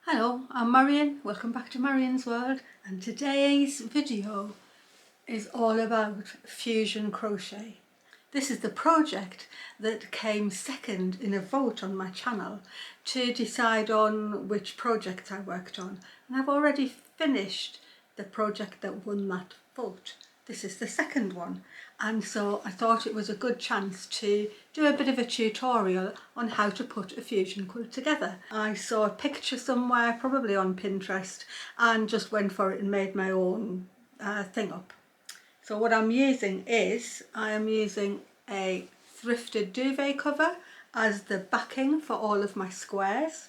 Hello, I'm Marion, welcome back to Marion's World, and today's video is all about fusion crochet. This is the project that came second in a vote on my channel to decide on which projects I worked on, and I've already finished the project that won that vote. This is the second one, and so I thought it was a good chance to do a bit of a tutorial on how to put a fusion quilt together. I saw a picture somewhere, probably on Pinterest, and just went for it and made my own thing up. So what I'm using is, I am using a thrifted duvet cover as the backing for all of my squares.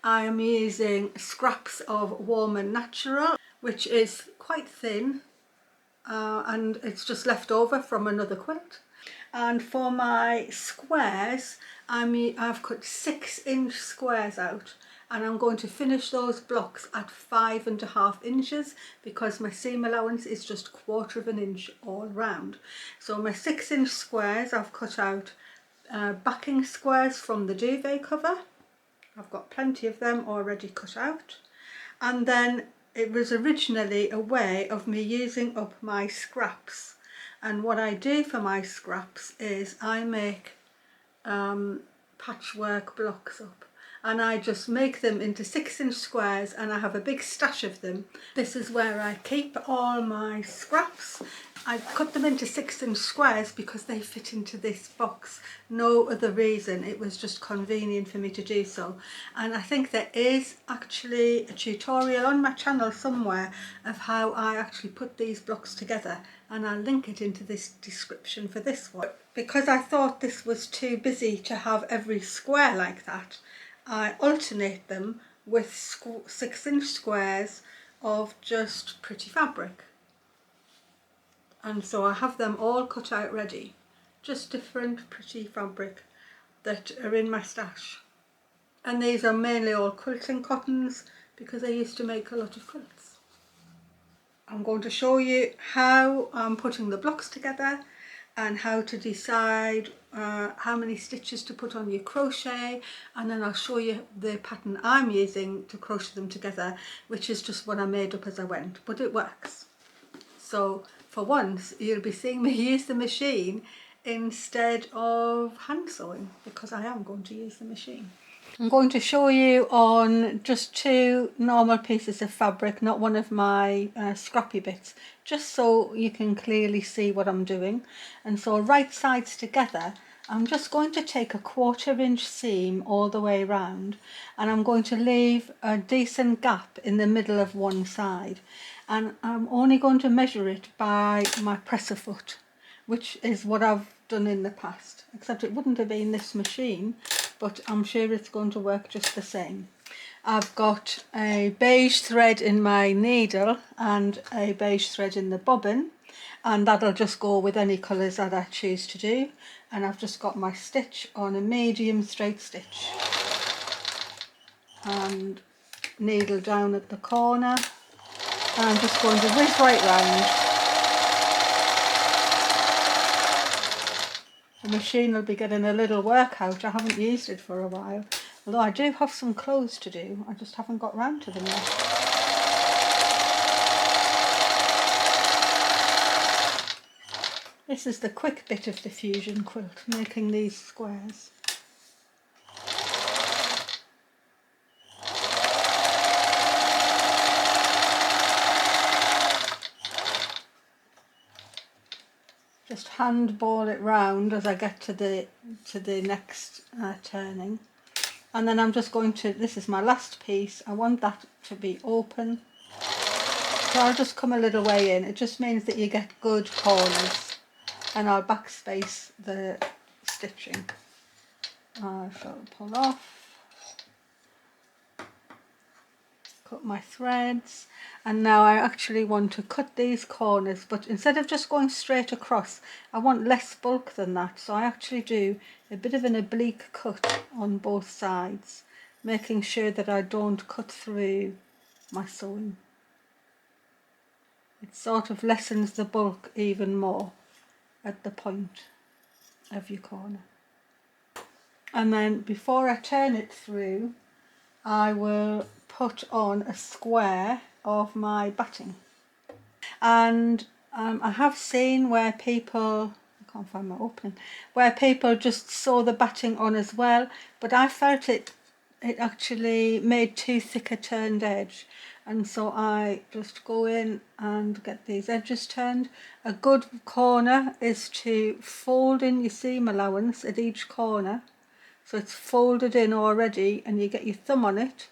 I am using scraps of Warm and Natural, which is quite thin, and it's just left over from another quilt. And for my squares, I've cut 6-inch squares out, and I'm going to finish those blocks at 5.5 inches because my seam allowance is just 1/4 inch all round. So my 6-inch squares, I've cut out backing squares from the duvet cover. I've got plenty of them already cut out, and then it was originally a way of me using up my scraps. And what I do for my scraps is I make patchwork blocks up, and I just make them into 6-inch squares, and I have a big stash of them. This is where I keep all my scraps. I cut them into 6-inch squares because they fit into this box. No other reason, it was just convenient for me to do so. And I think there is actually a tutorial on my channel somewhere of how I actually put these blocks together, and I'll link it into this description for this one. Because I thought this was too busy to have every square like that, I alternate them with 6-inch squares of just pretty fabric. And so I have them all cut out ready, just different pretty fabric that are in my stash. And these are mainly all quilting cottons because I used to make a lot of quilts. I'm going to show you how I'm putting the blocks together and how to decide how many stitches to put on your crochet, and then I'll show you the pattern I'm using to crochet them together, which is just what I made up as I went, but it works. So for once you'll be seeing me use the machine instead of hand sewing, because I am going to use the machine. I'm going to show you on just 2 normal pieces of fabric, not one of my scrappy bits, just so you can clearly see what I'm doing. And so right sides together, I'm just going to take a 1/4 inch seam all the way around, and I'm going to leave a decent gap in the middle of one side, and I'm only going to measure it by my presser foot, which is what I've done in the past, except it wouldn't have been this machine, but I'm sure it's going to work just the same. I've got a beige thread in my needle and a beige thread in the bobbin, and that'll just go with any colours that I choose to do. And I've just got my stitch on a medium straight stitch and needle down at the corner, and I'm just going to whiz right round. The machine will be getting a little workout. I haven't used it for a while, although I do have some clothes to do, I just haven't got round to them yet. This is the quick bit of the fusion quilt, making these squares. Just handball it round as I get to the next turning, and then I'm just going to, this is my last piece, I want that to be open, so I'll just come a little way in. It just means that you get good corners, and I'll backspace the stitching. I shall pull off, cut my threads, and now I actually want to cut these corners, but instead of just going straight across, I want less bulk than that, so I actually do a bit of an oblique cut on both sides, making sure that I don't cut through my sewing. It sort of lessens the bulk even more at the point of your corner. And then before I turn it through, I will put on a square of my batting, and I have seen where people, I can't find my opening, where people just sew the batting on as well, but I felt it actually made too thick a turned edge, and so I just go in and get these edges turned. A good corner is to fold in your seam allowance at each corner, so it's folded in already, and you get your thumb on it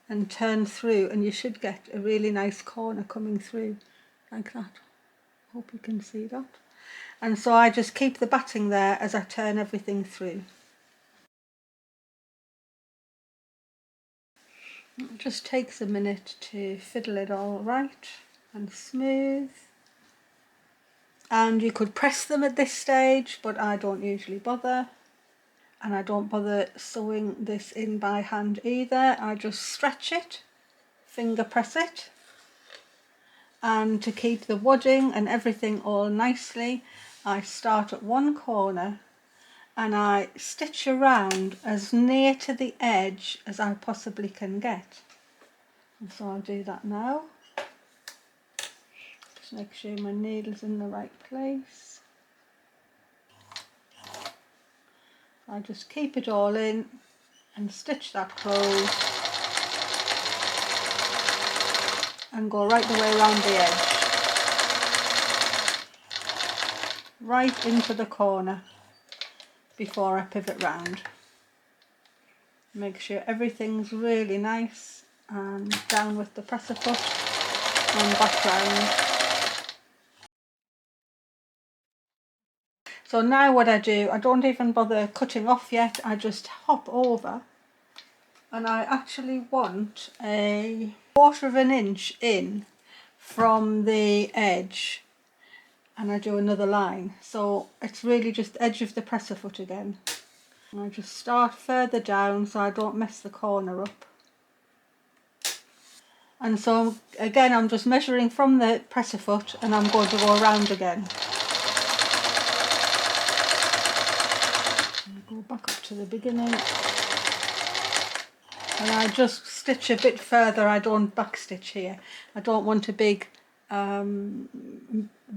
and turn through, and you should get a really nice corner coming through like that. Hope you can see that. And so I just keep the batting there as I turn everything through. It just takes a minute to fiddle it all right and smooth. And you could press them at this stage, but I don't usually bother. And I don't bother sewing this in by hand either. I just stretch it, finger press it. And to keep the wadding and everything all nicely, I start at one corner and I stitch around as near to the edge as I possibly can get. And so I'll do that now. Just make sure my needle's in the right place. I just keep it all in and stitch that close and go right the way around the edge, right into the corner before I pivot round. Make sure everything's really nice and down with the presser foot and back round. So now what I do, I don't even bother cutting off yet, I just hop over, and I actually want a 1/4 of an inch in from the edge, and I do another line, so it's really just edge of the presser foot again. And I just start further down so I don't mess the corner up. And so again I'm just measuring from the presser foot and I'm going to go around again. Go back up to the beginning. And I just stitch a bit further, I don't back stitch here. I don't want a big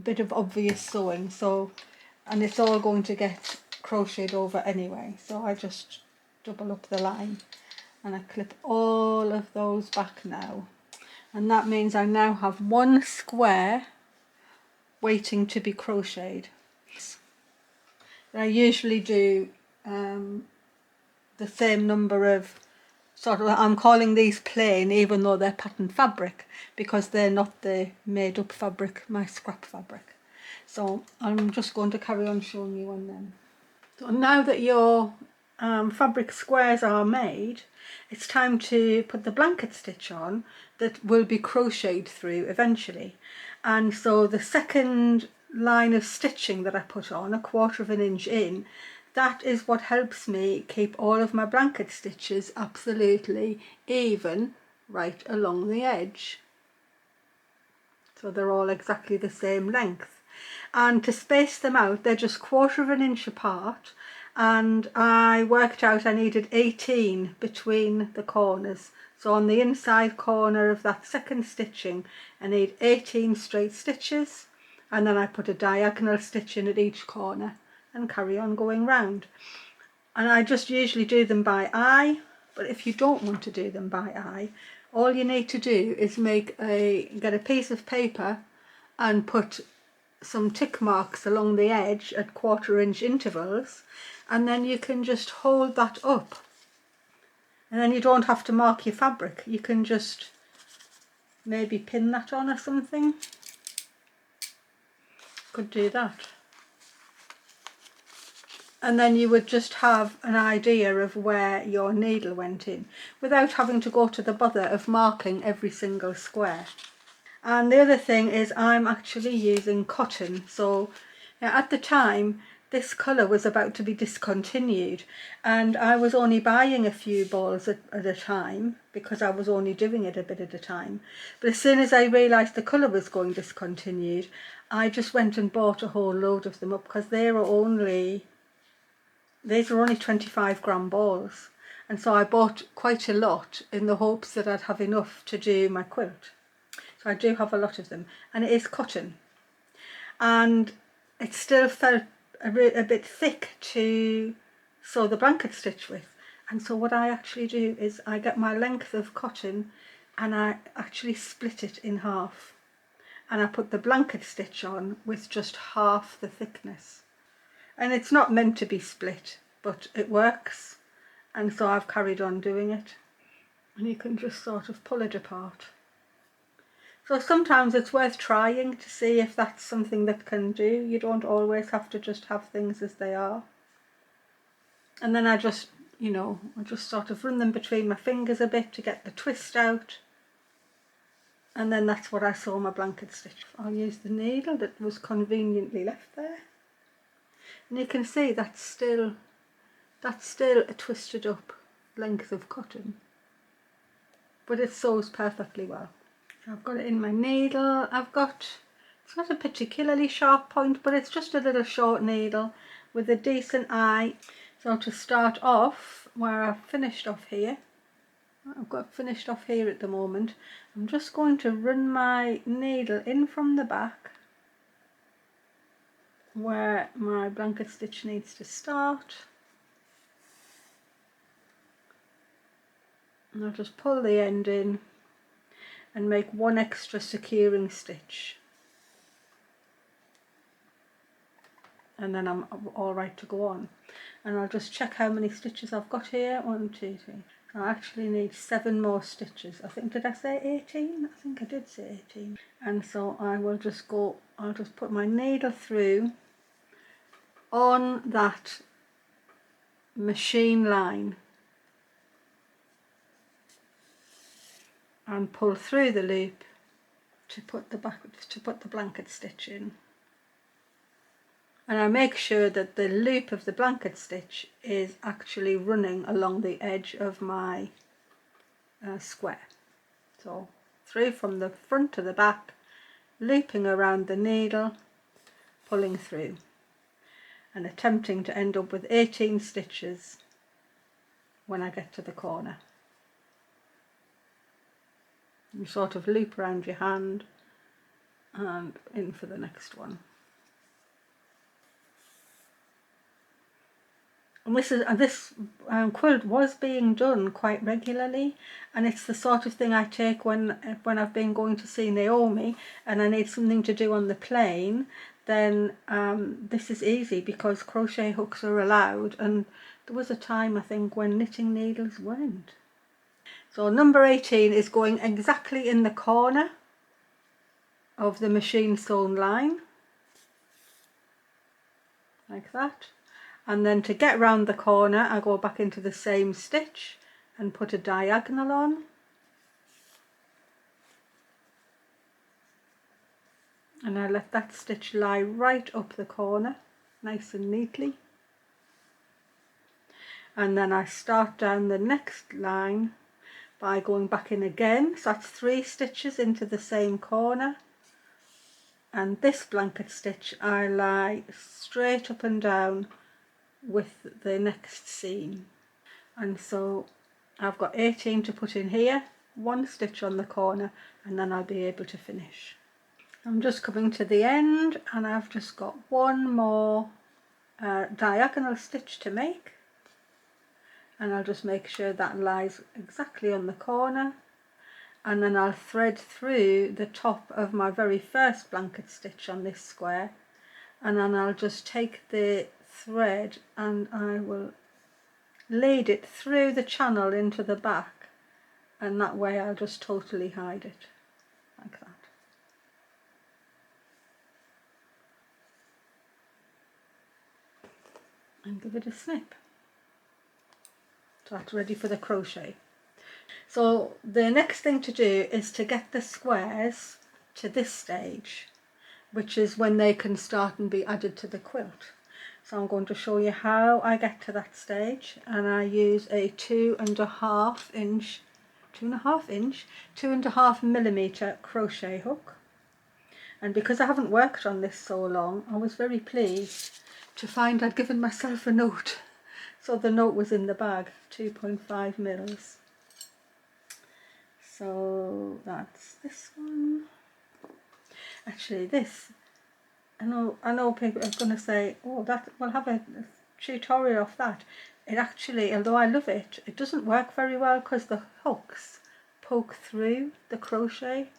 bit of obvious sewing, so, and it's all going to get crocheted over anyway, so I just double up the line and I clip all of those back now, and that means I now have one square waiting to be crocheted. I usually do the same number of sort of, I'm calling these plain even though they're pattern fabric because they're not the made up fabric, my scrap fabric. So I'm just going to carry on showing you one then. So now that your fabric squares are made, it's time to put the blanket stitch on that will be crocheted through eventually. And so the second line of stitching that I put on, 1/4 of an inch in, that is what helps me keep all of my blanket stitches absolutely even right along the edge. So they're all exactly the same length. And to space them out, they're just 1/4 of an inch apart, and I worked out I needed 18 between the corners. So on the inside corner of that second stitching, I need 18 straight stitches, and then I put a diagonal stitch in at each corner and carry on going round. And I just usually do them by eye, but if you don't want to do them by eye, all you need to do is get a piece of paper and put some tick marks along the edge at 1/4 inch intervals, and then you can just hold that up, and then you don't have to mark your fabric. You can just maybe pin that on or something. Could do that. And then you would just have an idea of where your needle went in without having to go to the bother of marking every single square. And the other thing is I'm actually using cotton. So at the time this colour was about to be discontinued, and I was only buying a few balls at a time because I was only doing it a bit at a time. But as soon as I realised the colour was going discontinued, I just went and bought a whole load of them up, because these are only 25 gram balls, and so I bought quite a lot in the hopes that I'd have enough to do my quilt. So I do have a lot of them, and it is cotton, and it still felt a bit thick to sew the blanket stitch with. And so what I actually do is I get my length of cotton and I actually split it in half, and I put the blanket stitch on with just half the thickness. And it's not meant to be split, but it works, and so I've carried on doing it. And you can just sort of pull it apart. So sometimes it's worth trying to see if that's something that can do. You don't always have to just have things as they are. And then I just, I just sort of run them between my fingers a bit to get the twist out. And then that's what I sew my blanket stitch. I'll use the needle that was conveniently left there. And you can see that's still a twisted up length of cotton, but it sews perfectly well. So I've got it in my needle. It's not a particularly sharp point, but it's just a little short needle with a decent eye. So to start off, where I've finished off here, I've got finished off here at the moment, I'm just going to run my needle in from the back where my blanket stitch needs to start, and I'll just pull the end in and make one extra securing stitch, and then I'm all right to go on. And I'll just check how many stitches I've got here. 1, 2, 3. I actually need 7 more stitches. I think, did I say 18? I think I did say 18. And so I'll just put my needle through on that machine line and pull through the loop to put the blanket stitch in. And I make sure that the loop of the blanket stitch is actually running along the edge of my square. So through from the front to the back, looping around the needle, pulling through, and attempting to end up with 18 stitches when I get to the corner. You sort of loop around your hand and in for the next one. And this quilt was being done quite regularly, and it's the sort of thing I take when I've been going to see Naomi and I need something to do on the plane. Then this is easy because crochet hooks are allowed, and there was a time I think when knitting needles weren't. So number 18 is going exactly in the corner of the machine sewn line, like that. And then to get round the corner, I go back into the same stitch and put a diagonal on. And I let that stitch lie right up the corner, nice and neatly. And then I start down the next line by going back in again. So that's 3 stitches into the same corner. And this blanket stitch I lie straight up and down with the next seam. And so I've got 18 to put in here, 1 stitch on the corner, and then I'll be able to finish. I'm just coming to the end, and I've just got 1 more diagonal stitch to make, and I'll just make sure that lies exactly on the corner, and then I'll thread through the top of my very first blanket stitch on this square, and then I'll just take the thread and I will lead it through the channel into the back, and that way I'll just totally hide it, like that. And give it a snip. So that's ready for the crochet. So the next thing to do is to get the squares to this stage, which is when they can start and be added to the quilt. So I'm going to show you how I get to that stage, and I use a 2.5 millimeter crochet hook. And because I haven't worked on this so long, I was very pleased to find I'd given myself a note So the note was in the bag, 2.5 mils. So that's this one. Actually this, I know people are going to say, oh, that we'll have a tutorial of that. It actually, although I love it, it doesn't work very well because the hooks poke through the crochet.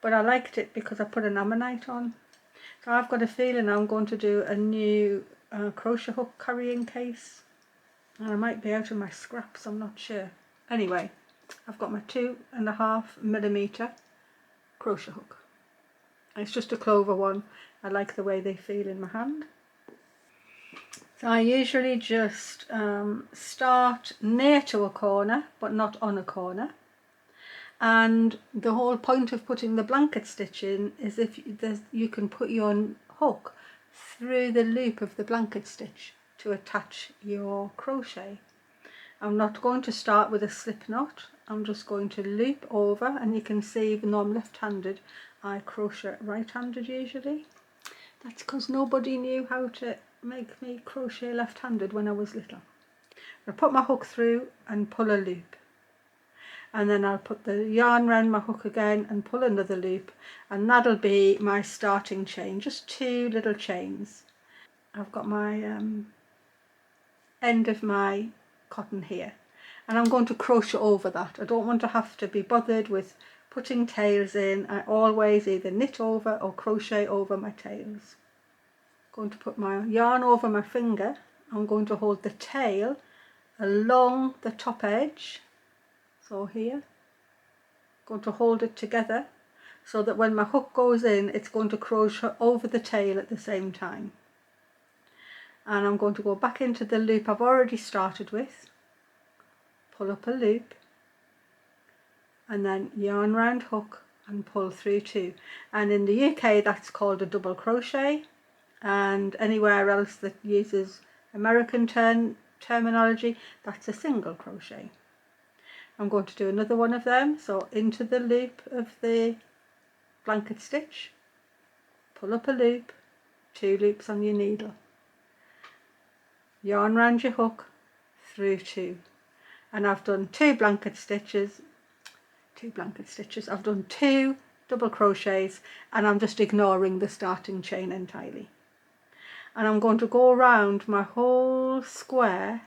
But I liked it because I put an ammonite on. So I've got a feeling I'm going to do a new crochet hook carrying case. And I might be out of my scraps, I'm not sure. Anyway, I've got my 2.5mm crochet hook. It's just a clover one. I like the way they feel in my hand. So I usually just start near to a corner, but not on a corner. And the whole point of putting the blanket stitch in is if you can put your hook through the loop of the blanket stitch to attach your crochet. I'm not going to start with a slip knot. I'm just going to loop over, and you can see even though I'm left-handed, I crochet right-handed usually. That's because nobody knew how to make me crochet left-handed when I was little. I put my hook through and pull a loop. And then I'll put the yarn around my hook again and pull another loop, and that'll be my starting chain, just 2 little chains. I've got my end of my cotton here, and I'm going to crochet over that. I don't want to have to be bothered with putting tails in. I always either knit over or crochet over my tails. I'm going to put my yarn over my finger. I'm going to hold the tail along the top edge, so here. Going to hold it together so that when my hook goes in, it's going to crochet over the tail at the same time. And I'm going to go back into the loop I've already started with, pull up a loop, and then yarn round hook and pull through 2. And in the UK that's called a double crochet, and anywhere else that uses American terminology, that's a single crochet. I'm going to do another one of them, so into the loop of the blanket stitch, pull up a loop, 2 loops on your needle, yarn round your hook, through 2, and I've done 2 blanket stitches, I've done 2 double crochets, and I'm just ignoring the starting chain entirely. And I'm going to go around my whole square,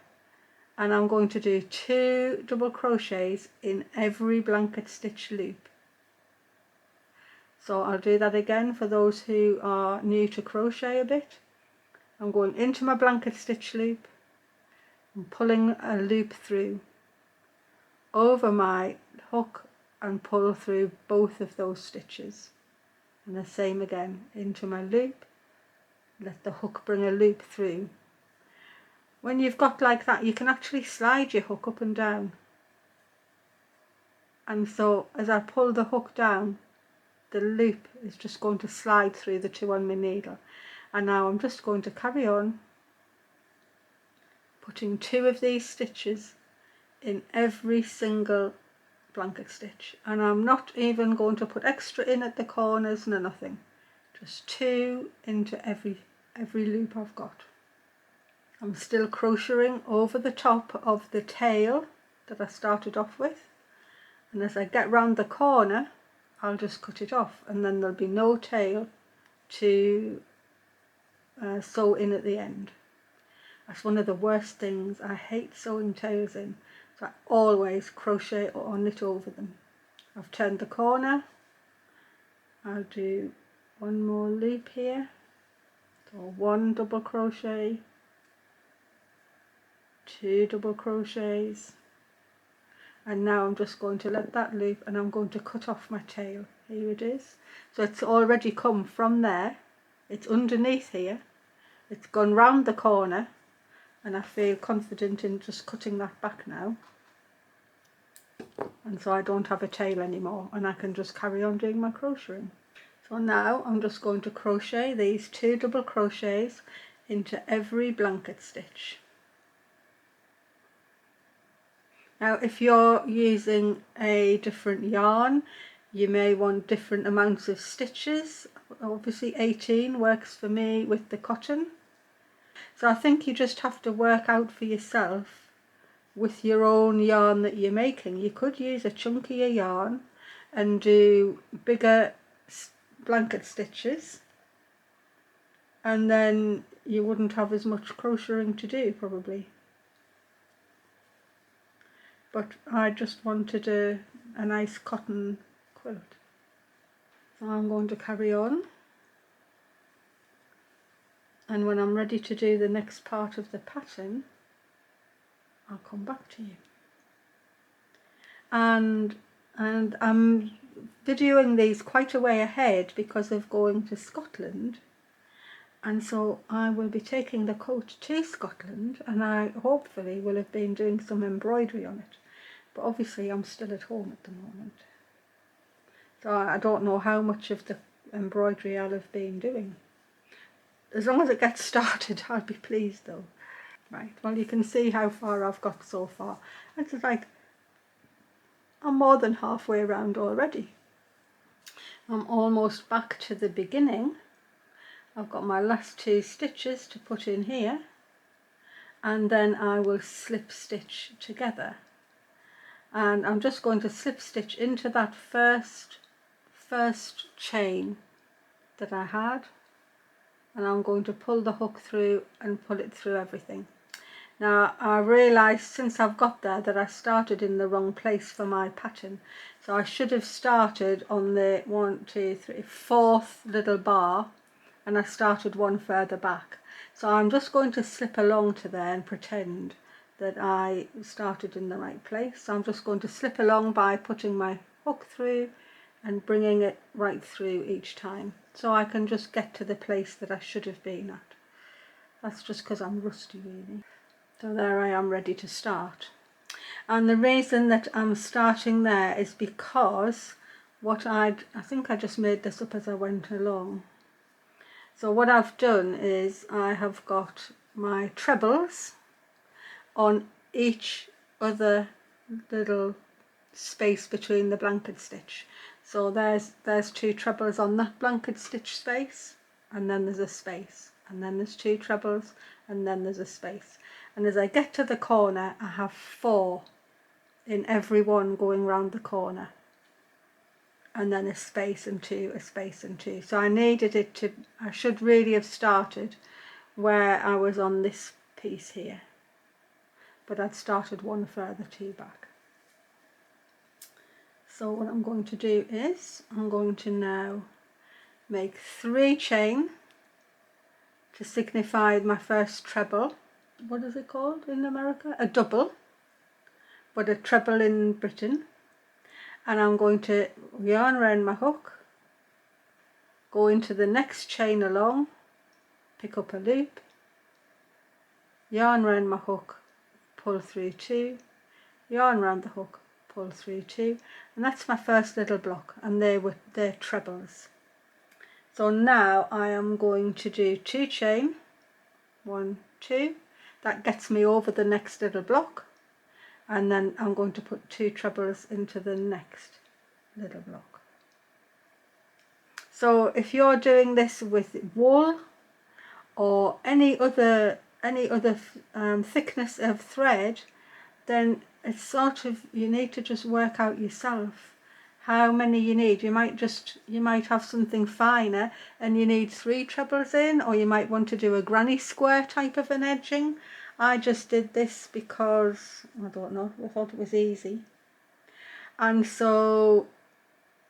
and I'm going to do 2 double crochets in every blanket stitch loop. So I'll do that again for those who are new to crochet a bit. I'm going into my blanket stitch loop and pulling a loop through over my hook and pull through both of those stitches. And the same again, into my loop, let the hook bring a loop through. When you've got like that, you can actually slide your hook up and down. And so as I pull the hook down, the loop is just going to slide through the 2 on my needle. And now I'm just going to carry on putting 2 of these stitches in every single blanket stitch, and I'm not even going to put extra in at the corners, no nothing, just 2 into every loop I've got. I'm still crocheting over the top of the tail that I started off with, and as I get round the corner I'll just cut it off, and then there'll be no tail to sew in at the end. That's one of the worst things. I hate sewing tails in, so I always crochet or knit over them. I've turned the corner, I'll do 1 more loop here, so 1 double crochet, 2 double crochets, and now I'm just going to let that loop, and I'm going to cut off my tail. Here it is. So it's already come from there, it's underneath here, it's gone round the corner, and I feel confident in just cutting that back now, and so I don't have a tail anymore, and I can just carry on doing my crocheting. So now I'm just going to crochet these 2 double crochets into every blanket stitch. Now if you're using a different yarn, you may want different amounts of stitches. Obviously 18 works for me with the cotton. So I think you just have to work out for yourself with your own yarn that you're making. You could use a chunkier yarn and do bigger blanket stitches, and then you wouldn't have as much crocheting to do probably. But I just wanted a nice cotton quilt. So I'm going to carry on, and when I'm ready to do the next part of the pattern, I'll come back to you. And I'm videoing these quite a way ahead because of going to Scotland, and so I will be taking the coat to Scotland, and I hopefully will have been doing some embroidery on it, but obviously I'm still at home at the moment, so I don't know how much of the embroidery I'll have been doing. As long as it gets started, I'll be pleased though. Right, well, you can see how far I've got so far. It's like I'm more than halfway around already. I'm almost back to the beginning. I've got my last 2 stitches to put in here, and then I will slip stitch together, and I'm just going to slip stitch into that first chain that I had, and I'm going to pull the hook through and pull it through everything. Now I realised since I've got there that I started in the wrong place for my pattern, so I should have started on the 4th little bar, and I started one further back. So I'm just going to slip along to there and pretend that I started in the right place. So I'm just going to slip along by putting my hook through and bringing it right through each time, so I can just get to the place that I should have been at. That's just because I'm rusty really. So there I am ready to start. And the reason that I'm starting there is because I think I just made this up as I went along. So what I've done is I have got my trebles on each other little space between the blanket stitch. So there's 2 trebles on that blanket stitch space, and then there's a space, and then there's 2 trebles, and then there's a space. And as I get to the corner, I have 4 in every one going round the corner, and then a space and 2, a space and 2. So I should really have started where I was on this piece here, but I'd started one further 2 back. So what I'm going to do is I'm going to now make 3 chain to signify my first treble. What is it called in America? A double, but a treble in Britain. And I'm going to yarn around my hook, go into the next chain along, pick up a loop, yarn around my hook, pull through 2, yarn around the hook, pull through 2, and that's my first little block, and they're trebles. So now I am going to do 2 chain, 1, 2, that gets me over the next little block, and then I'm going to put 2 trebles into the next little block. So if you're doing this with wool or any other thickness of thread, then it's sort of, you need to just work out yourself how many you need. You might have something finer and you need 3 trebles in, or you might want to do a granny square type of an edging. I just did this because, I don't know, I thought it was easy. And so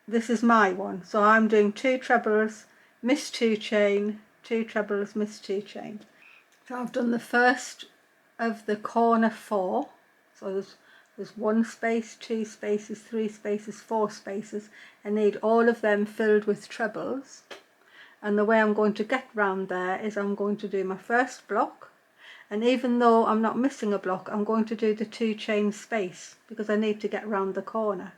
this is my one. So I'm doing 2 trebles, miss 2 chain, 2 trebles, miss 2 chain. So I've done the first of the corner 4. So there's 1 space, 2 spaces, 3 spaces, 4 spaces. I need all of them filled with trebles. And the way I'm going to get round there is I'm going to do my first block. And even though I'm not missing a block, I'm going to do the 2 chain space because I need to get round the corner.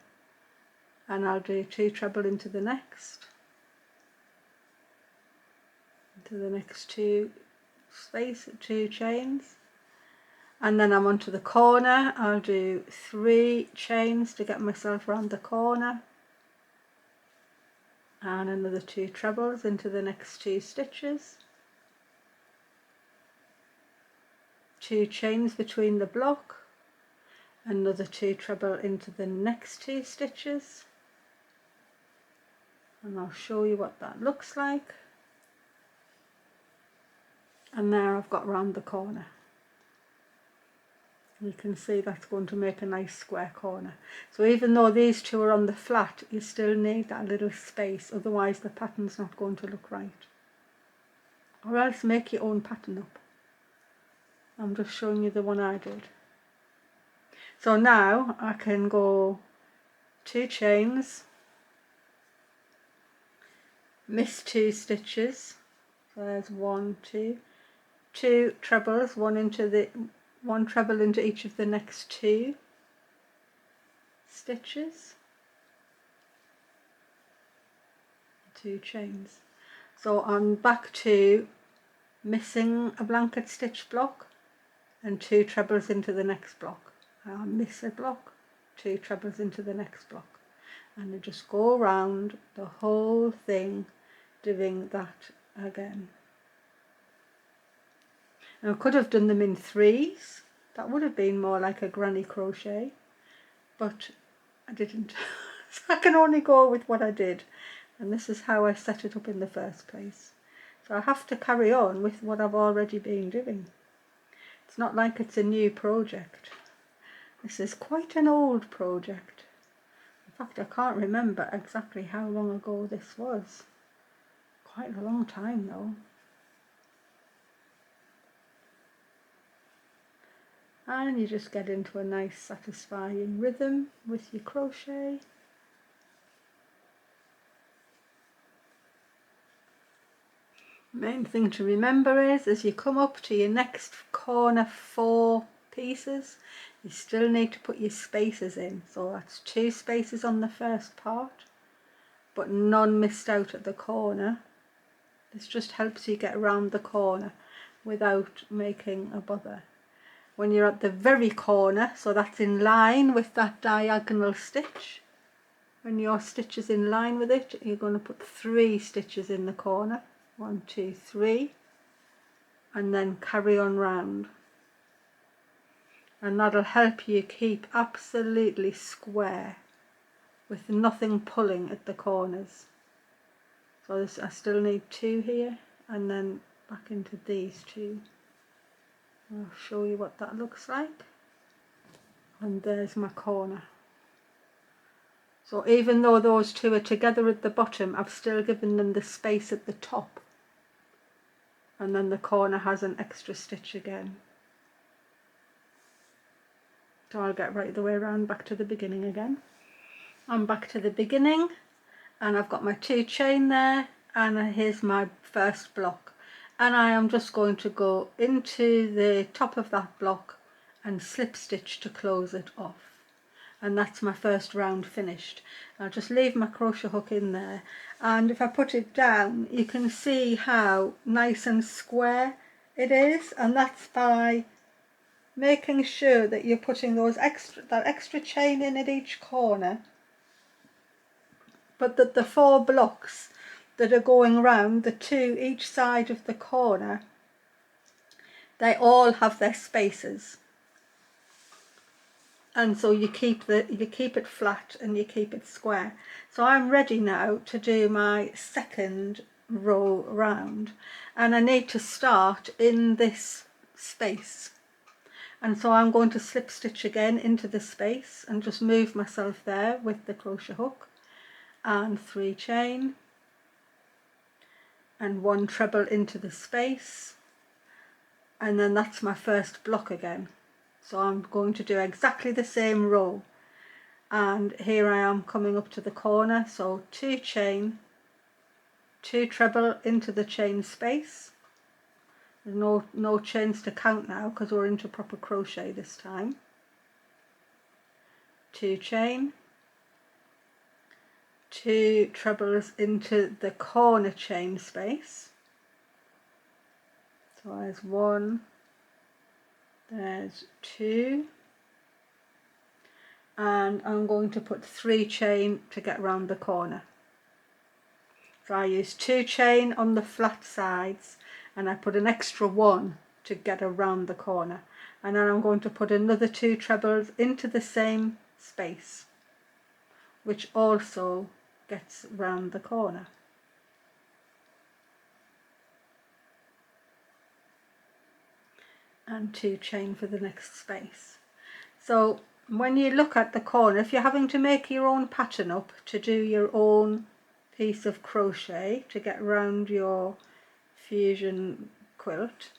And I'll do 2 treble into the next 2 space, 2 chains, and then I'm onto the corner. I'll do 3 chains to get myself around the corner, and another 2 trebles into the next 2 stitches, 2 chains between the block, another 2 treble into the next 2 stitches, and I'll show you what that looks like. And there I've got round the corner. You can see that's going to make a nice square corner. So even though these 2 are on the flat, you still need that little space, otherwise the pattern's not going to look right. Or else make your own pattern up. I'm just showing you the one I did. So now I can go 2 chains, miss 2 stitches, so there's 1, 2, 2 trebles, one treble into each of the next 2 stitches, 2 chains. So I'm back to missing a blanket stitch block and 2 trebles into the next block. I'll miss a block, 2 trebles into the next block, and I just go around the whole thing doing that again. Now I could have done them in 3s, that would have been more like a granny crochet, but I didn't. So I can only go with what I did, and this is how I set it up in the first place. So I have to carry on with what I've already been doing. It's not like it's a new project. This is quite an old project. In fact, I can't remember exactly how long ago this was. Quite a long time though. And you just get into a nice satisfying rhythm with your crochet. Main thing to remember is, as you come up to your next corner 4 pieces, you still need to put your spaces in. So that's 2 spaces on the first part, but none missed out at the corner. This just helps you get around the corner without making a bother. When you're at the very corner, so that's in line with that diagonal stitch, when your stitch is in line with it, you're going to put 3 stitches in the corner. 1, 2, 3, and then carry on round, and that'll help you keep absolutely square with nothing pulling at the corners. So I still need 2 here, and then back into these 2. I'll show you what that looks like. And there's my corner. So even though those 2 are together at the bottom, I've still given them the space at the top, and then the corner has an extra stitch again. So I'll get right the way around back to the beginning again. I'm back to the beginning, and I've got my 2 chain there, and here's my first block, and I am just going to go into the top of that block and slip stitch to close it off. And that's my first round finished. I'll just leave my crochet hook in there, and if I put it down you can see how nice and square it is, and that's by making sure that you're putting that extra chain in at each corner, but that the 4 blocks that are going round, the 2 each side of the corner, they all have their spaces. And so you keep it flat and you keep it square. So I'm ready now to do my second row round, and I need to start in this space, and so I'm going to slip stitch again into the space and just move myself there with the crochet hook, and 3 chain and 1 treble into the space, and then that's my first block again. So I'm going to do exactly the same row, and here I am coming up to the corner, so 2 chain, 2 treble into the chain space. There's no chains to count now because we're into proper crochet this time. 2 chain, 2 trebles into the corner chain space. So there's 1, there's 2, and I'm going to put 3 chain to get round the corner. So I use 2 chain on the flat sides, and I put an extra 1 to get around the corner. And then I'm going to put another 2 trebles into the same space, which also gets round the corner. And 2 chain for the next space. So when you look at the corner, if you're having to make your own pattern up to do your own piece of crochet to get around your fusion quilt,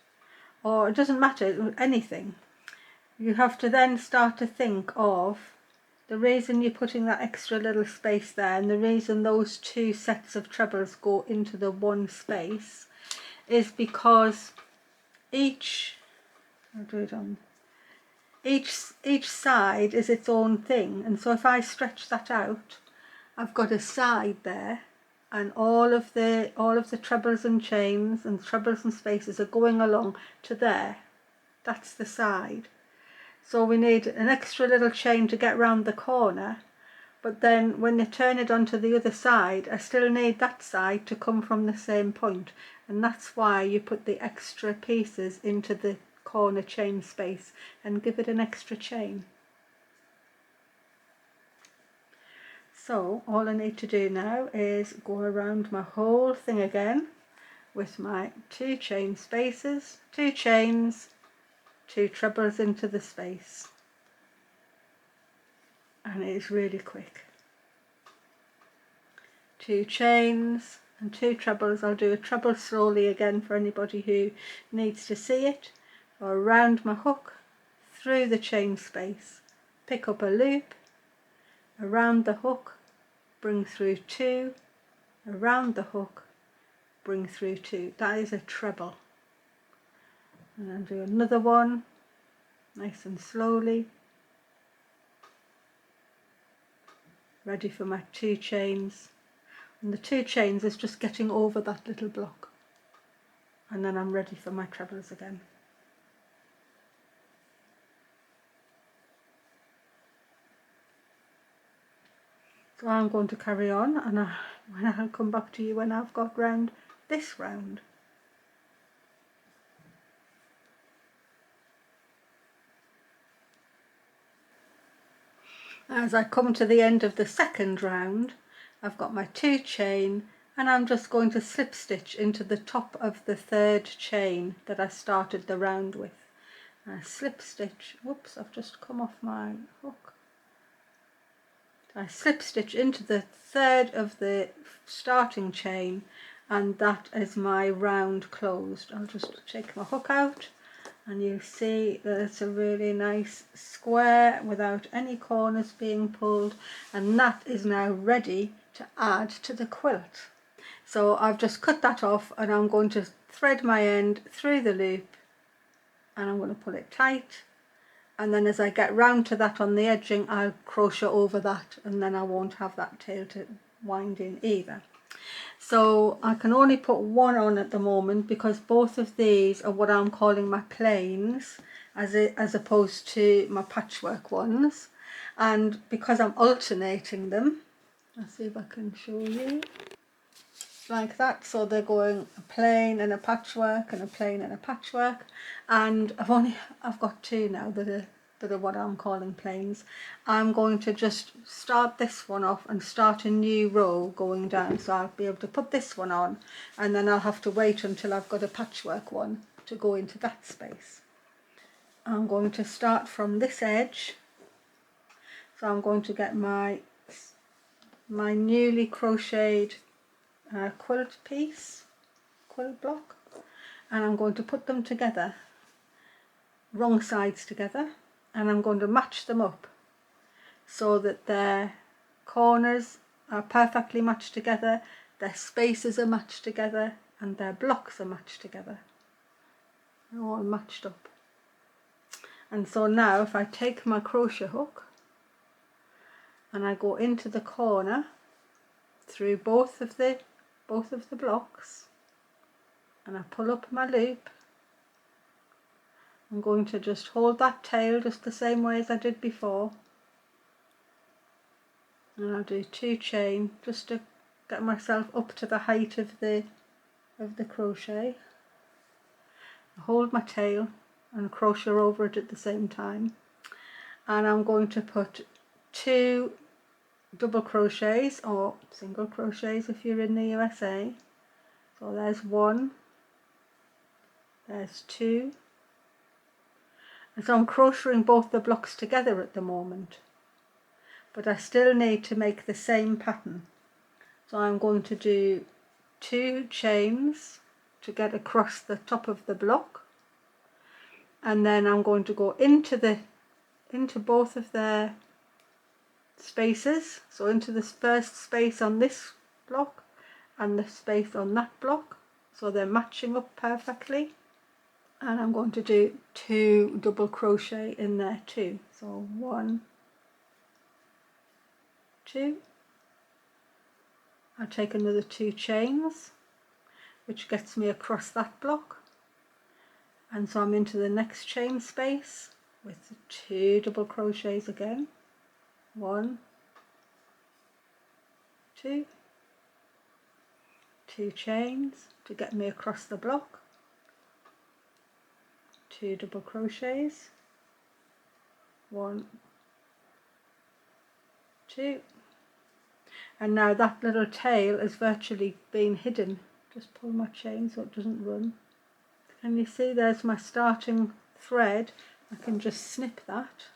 or it doesn't matter, anything, you have to then start to think of the reason you're putting that extra little space there, and the reason those 2 sets of trebles go into the one space is because each side is its own thing. And so if I stretch that out, I've got a side there, and all of the trebles and chains and trebles and spaces are going along to there. That's the side. So we need an extra little chain to get round the corner, but then when you turn it onto the other side, I still need that side to come from the same point, and that's why you put the extra pieces into the corner chain space and give it an extra chain. So all I need to do now is go around my whole thing again with my 2 chain spaces, 2 chains, 2 trebles into the space, and it is really quick. 2 chains and 2 trebles. I'll do a treble slowly again for anybody who needs to see it. Around my hook, through the chain space, pick up a loop, around the hook, bring through 2, around the hook, bring through 2. That is a treble. And then do another one, nice and slowly. Ready for my 2 chains. And the 2 chains is just getting over that little block. And then I'm ready for my trebles again. So I'm going to carry on, and I'll come back to you when I've got round this round. As I come to the end of the second round, I've got my 2 chain, and I'm just going to slip stitch into the top of the 3rd chain that I started the round with. And I slip stitch, whoops, I've just come off my hook. I slip stitch into the 3rd of the starting chain, and that is my round closed. I'll just take my hook out, and you see that it's a really nice square without any corners being pulled, and that is now ready to add to the quilt. So I've just cut that off, and I'm going to thread my end through the loop, and I'm going to pull it tight, and then as I get round to that on the edging, I'll crochet over that, and then I won't have that tail to wind in either. So I can only put one on at the moment because both of these are what I'm calling my plains as opposed to my patchwork ones, and because I'm alternating them, let's see if I can show you, like that. So they're going a plain and a patchwork and a plain and a patchwork, and I've got 2 now that are what I'm calling plains. I'm going to just start this one off and start a new row going down, so I'll be able to put this one on, and then I'll have to wait until I've got a patchwork one to go into that space. I'm going to start from this edge, so I'm going to get my newly crocheted quilt block, and I'm going to put them together, wrong sides together, and I'm going to match them up so that their corners are perfectly matched together, their spaces are matched together, and their blocks are matched together. They're all matched up. And so now if I take my crochet hook and I go into the corner through both of the blocks, and I pull up my loop, I'm going to just hold that tail just the same way as I did before, and I'll do 2 chain just to get myself up to the height of the crochet, hold my tail and crochet over it at the same time, and I'm going to put 2 double crochets or single crochets if you're in the USA. So there's 1, there's 2, and so I'm crocheting both the blocks together at the moment, but I still need to make the same pattern. So I'm going to do 2 chains to get across the top of the block, and then I'm going to go into both of their spaces, so into this first space on this block and the space on that block, so they're matching up perfectly. And I'm going to do 2 double crochet in there too, so 1, 2. I'll take another 2 chains, which gets me across that block, and so I'm into the next chain space with 2 double crochets again, 1, 2, 2 chains to get me across the block, 2 double crochets, 1, 2, and now that little tail is virtually being hidden. Just pull my chain so it doesn't run. Can you see there's my starting thread? I can just snip that.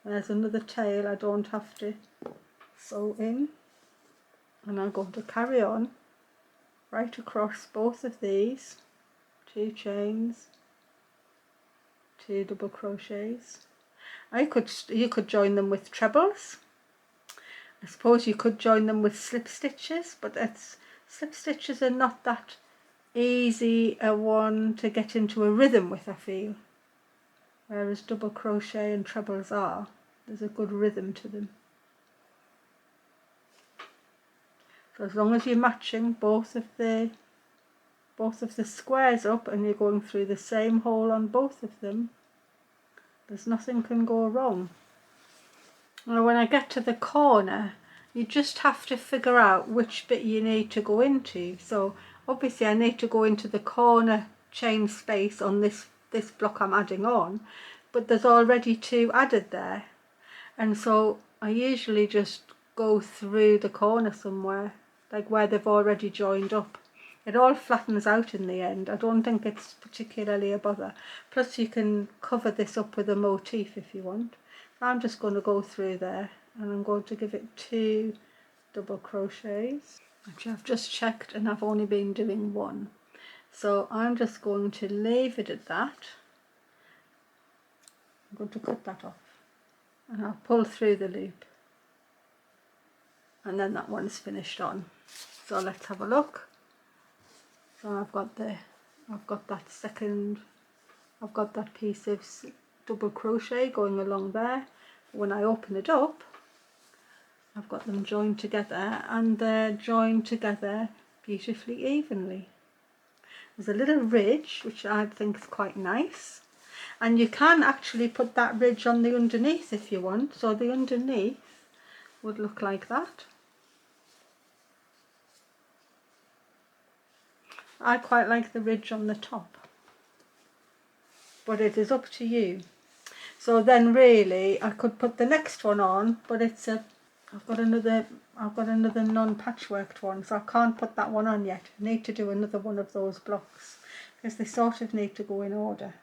There's another tail I don't have to sew in, and I'm going to carry on right across both of these, 2 chains, 2 double crochets. You could join them with trebles. I suppose you could join them with slip stitches, but slip stitches are not that easy a one to get into a rhythm with, I feel, whereas double crochet and trebles are. There's a good rhythm to them. So as long as you're matching both of the squares up and you're going through the same hole on both of them, there's nothing can go wrong. Now when I get to the corner, you just have to figure out which bit you need to go into. So obviously I need to go into the corner chain space on this block I'm adding on, but there's already 2 added there, and so I usually just go through the corner somewhere, like where they've already joined up. It all flattens out in the end. I don't think it's particularly a bother. Plus you can cover this up with a motif if you want. I'm just going to go through there, and I'm going to give it 2 double crochets, which I've just checked and I've only been doing 1. So I'm just going to leave it at that. I'm going to cut that off, and I'll pull through the loop, and then that one's finished on. So let's have a look. So I've got that piece of double crochet going along there. When I open it up, I've got them joined together, and they're joined together beautifully evenly. There's a little ridge which I think is quite nice, and you can actually put that ridge on the underneath if you want, so the underneath would look like that. I quite like the ridge on the top, but it is up to you. So then really I could put the next one on, but I've got another non-patchworked one, so I can't put that one on yet. I need to do another one of those blocks because they sort of need to go in order,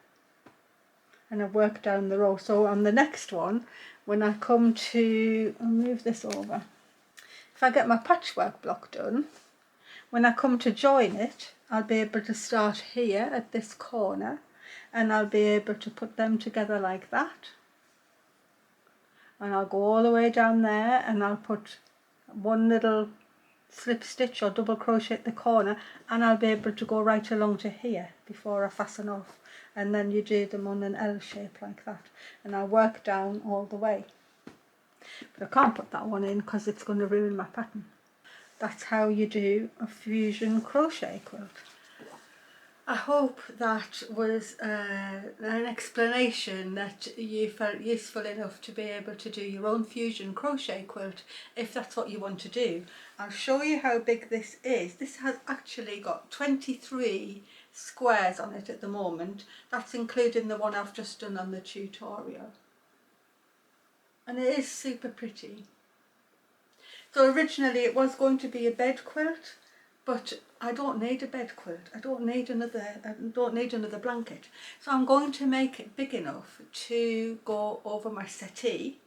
and I've worked down the row. So on the next one, when I come to, I'll move this over. If I get my patchwork block done, when I come to join it, I'll be able to start here at this corner, and I'll be able to put them together like that, and I'll go all the way down there, and I'll put 1 little slip stitch or double crochet at the corner, and I'll be able to go right along to here before I fasten off, and then you do them on an L shape like that, and I'll work down all the way. But I can't put that one in because it's going to ruin my pattern. That's how you do a fusion crochet quilt. I hope that was an explanation that you felt useful enough to be able to do your own fusion crochet quilt if that's what you want to do. I'll show you how big this is. This has actually got 23 squares on it at the moment. That's including the one I've just done on the tutorial. And it is super pretty. So originally it was going to be a bed quilt, but I don't need a bed quilt. I don't need another blanket. So I'm going to make it big enough to go over my settee,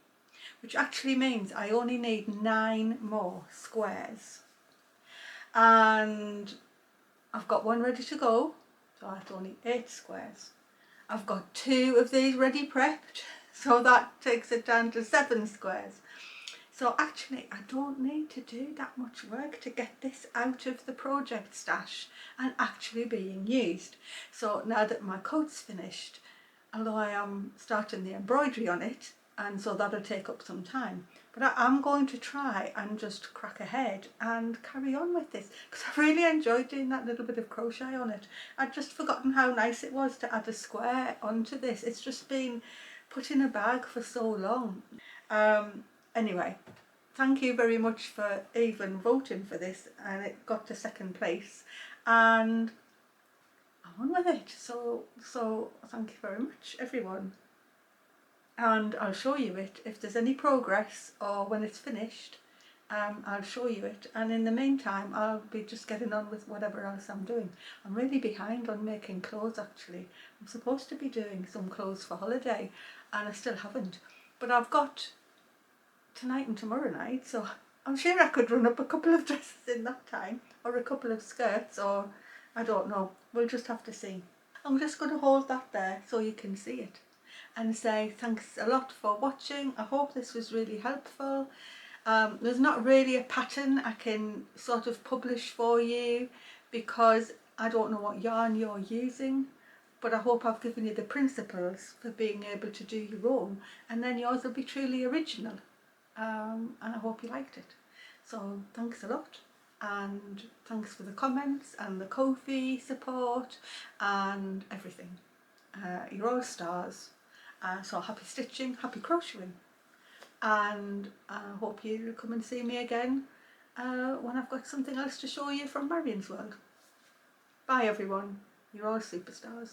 which actually means I only need 9 more squares. And I've got one ready to go, so that's only 8 squares. I've got 2 of these ready prepped, so that takes it down to 7 squares. So actually I don't need to do that much work to get this out of the project stash and actually being used. So now that my coat's finished, although I am starting the embroidery on it, and so that'll take up some time, but I'm going to try and just crack ahead and carry on with this, because I really enjoyed doing that little bit of crochet on it. I'd just forgotten how nice it was to add a square onto this. It's just been put in a bag for so long. Anyway, thank you very much for even voting for this, and it got to 2nd place, and I'm on with it. So thank you very much, everyone. And I'll show you it if there's any progress, or when it's finished, I'll show you it. And in the meantime, I'll be just getting on with whatever else I'm doing. I'm really behind on making clothes actually. I'm supposed to be doing some clothes for holiday, and I still haven't. But I've got tonight and tomorrow night, so I'm sure I could run up a couple of dresses in that time, or a couple of skirts, or I don't know. We'll just have to see. I'm just going to hold that there so you can see it, and say thanks a lot for watching. I hope this was really helpful. There's not really a pattern I can sort of publish for you, because I don't know what yarn you're using, but I hope I've given you the principles for being able to do your own, and then yours will be truly original. And I hope you liked it. So thanks a lot, and thanks for the comments and the Ko-fi support and everything. You're all stars. So happy stitching, happy crocheting, and I hope you come and see me again when I've got something else to show you from Marion's world. Bye everyone, you're all superstars.